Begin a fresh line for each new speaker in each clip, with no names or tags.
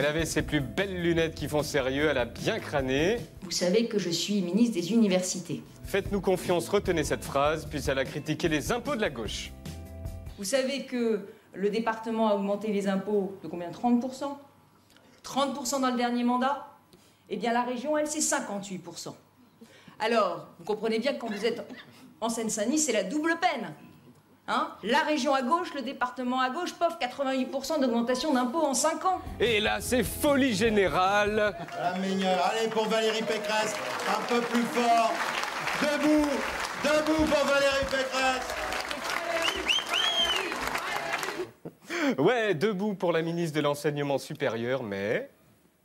Elle avait ses plus belles lunettes qui font sérieux, elle a bien crâné.
Vous savez que je suis ministre des universités.
Faites-nous confiance, retenez cette phrase, puisqu'elle a critiqué les impôts de la gauche.
Vous savez que le département a augmenté les impôts de combien? 30%? 30% dans le dernier mandat? Eh bien, la région, elle, c'est 58%. Alors, vous comprenez bien que quand vous êtes en Seine-Saint-Denis, c'est la double peine. Hein? La région à gauche, le département à gauche, pauvre 88% d'augmentation d'impôts en 5 ans.
Et là, c'est folie générale.
La meilleure. Allez, pour Valérie Pécresse, un peu plus fort. Debout, debout pour Valérie Pécresse.
Ouais, debout pour la ministre de l'Enseignement supérieur, mais...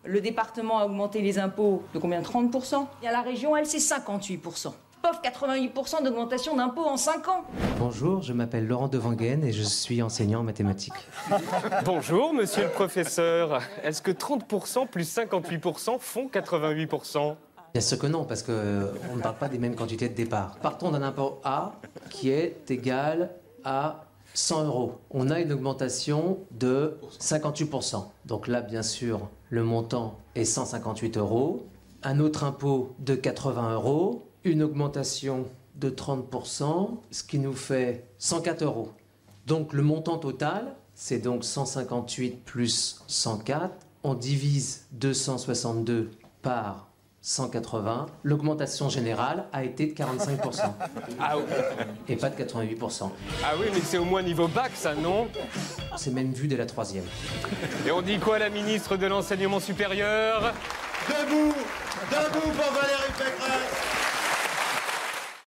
Le département a augmenté les impôts de combien? 30%. Et à la région, elle, c'est 58%. Pauvre 88% d'augmentation d'impôts en 5 ans.
Bonjour, je m'appelle Laurent Devangen et je suis enseignant en mathématiques.
Bonjour, monsieur le professeur. Est-ce que 30% plus 58% font 88%?
Bien sûr que non, parce qu'on ne parle pas des mêmes quantités de départ. Partons d'un impôt A qui est égal à 100 €. On a une augmentation de 58%. Donc là, bien sûr, le montant est 158 €. Un autre impôt de 80 €. Une augmentation de 30%, ce qui nous fait 104 €. Donc le montant total, c'est donc 158 plus 104. On divise 262 par 180. L'augmentation générale a été de 45%.
Ah oui.
Et pas de 88%.
Ah oui, mais c'est au moins niveau bac, ça, non?
C'est même vu dès la 3e.
Et on dit quoi à la ministre de l'Enseignement supérieur?
Debout, debout pour Valérie Pécresse.